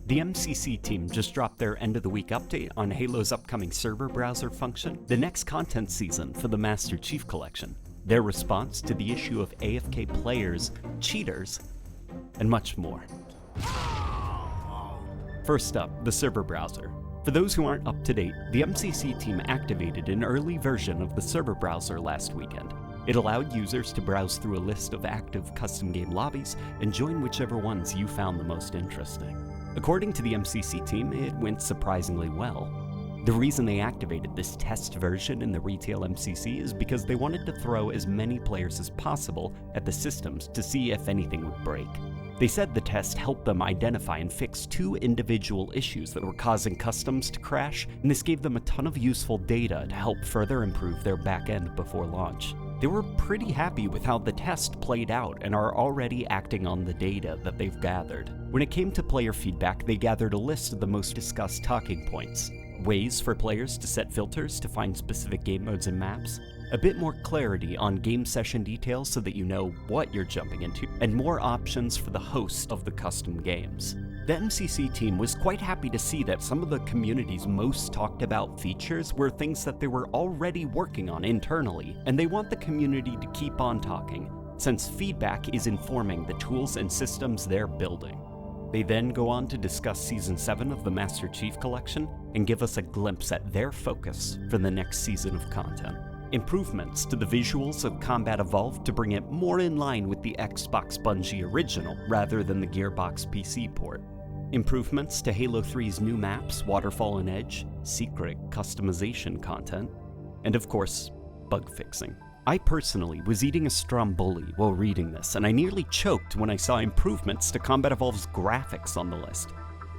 The MCC team just dropped their end-of-the-week update on Halo's upcoming server browser function, the next content season for the Master Chief Collection, their response to the issue of AFK players, cheaters, and much more. First up, the server browser. For those who aren't up to date, the MCC team activated an early version of the server browser last weekend. It allowed users to browse through a list of active custom game lobbies and join whichever ones you found the most interesting. According to the MCC team, it went surprisingly well. The reason they activated this test version in the retail MCC is because they wanted to throw as many players as possible at the systems to see if anything would break. They said the test helped them identify and fix 2 individual issues that were causing customs to crash, and this gave them a ton of useful data to help further improve their backend before launch. They were pretty happy with how the test played out and are already acting on the data that they've gathered. When it came to player feedback, they gathered a list of the most discussed talking points, ways for players to set filters to find specific game modes and maps, a bit more clarity on game session details so that you know what you're jumping into, and more options for the host of the custom games. The MCC team was quite happy to see that some of the community's most talked about features were things that they were already working on internally, and they want the community to keep on talking, since feedback is informing the tools and systems they're building. They then go on to discuss Season 7 of the Master Chief Collection and give us a glimpse at their focus for the next season of content. Improvements to the visuals of Combat Evolved to bring it more in line with the Xbox Bungie original rather than the Gearbox PC port. Improvements to Halo 3's new maps, Waterfall and Edge, secret customization content, and of course, bug fixing. I personally was eating a stromboli while reading this, and I nearly choked when I saw improvements to Combat Evolved's graphics on the list.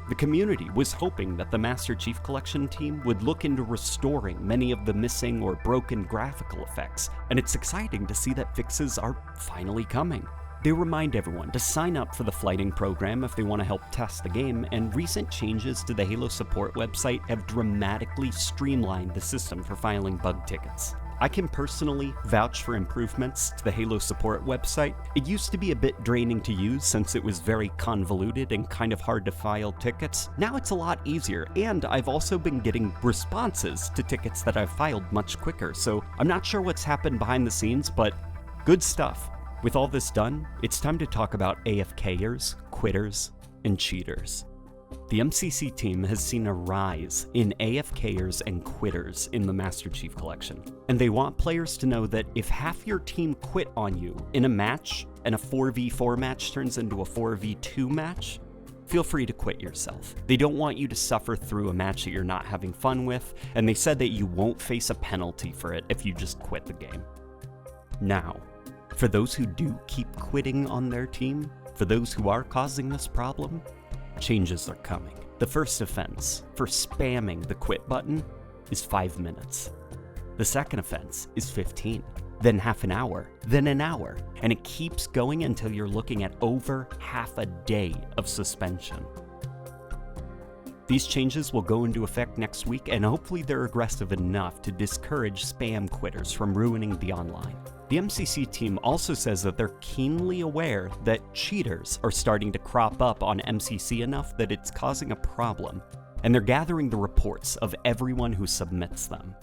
The community was hoping that the Master Chief Collection team would look into restoring many of the missing or broken graphical effects, and it's exciting to see that fixes are finally coming. They remind everyone to sign up for the flighting program if they want to help test the game, and recent changes to the Halo support website have dramatically streamlined the system for filing bug tickets. I can personally vouch for improvements to the Halo support website. It used to be a bit draining to use since it was very convoluted and kind of hard to file tickets. Now it's a lot easier, and I've also been getting responses to tickets that I've filed much quicker, so I'm not sure what's happened behind the scenes, but good stuff. With all this done, it's time to talk about AFKers, quitters, and cheaters. The MCC team has seen a rise in AFKers and quitters in the Master Chief Collection, and they want players to know that if half your team quit on you in a match and a 4v4 match turns into a 4v2 match, feel free to quit yourself. They don't want you to suffer through a match that you're not having fun with, and they said that you won't face a penalty for it if you just quit the game. Now, for those who do keep quitting on their team, for those who are causing this problem, changes are coming. The first offense for spamming the quit button is 5 minutes. The second offense is 15, then half an hour, then an hour, and it keeps going until you're looking at over half a day of suspension. These changes will go into effect next week, and hopefully they're aggressive enough to discourage spam quitters from ruining the online. The MCC team also says that they're keenly aware that cheaters are starting to crop up on MCC enough that it's causing a problem, and they're gathering the reports of everyone who submits them.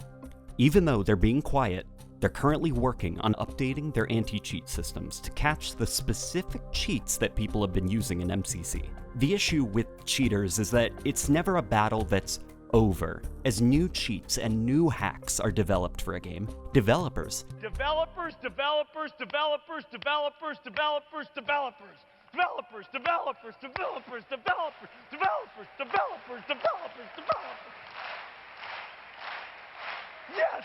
Even though they're being quiet, they're currently working on updating their anti-cheat systems to catch the specific cheats that people have been using in MCC. The issue with cheaters is that it's never a battle that's over. As new cheats and new hacks are developed for a game, developers Yes!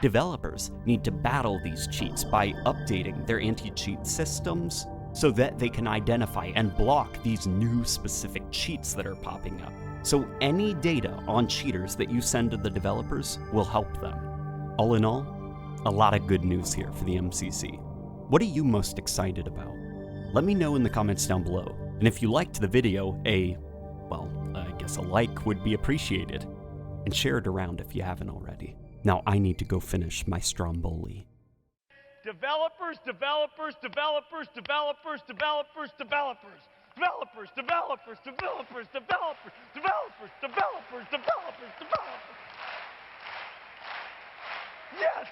Developers need to battle these cheats by updating their anti-cheat systems so that they can identify and block these new specific cheats that are popping up. So any data on cheaters that you send to the developers will help them. All in all, a lot of good news here for the MCC. What are you most excited about? Let me know in the comments down below. And if you liked the video, I guess a like would be appreciated. And share it around if you haven't already. Now I need to go finish my stromboli. Developers, developers, developers, developers, developers, developers. Developers, developers, developers, developers, developers, developers, developers, developers. Yes!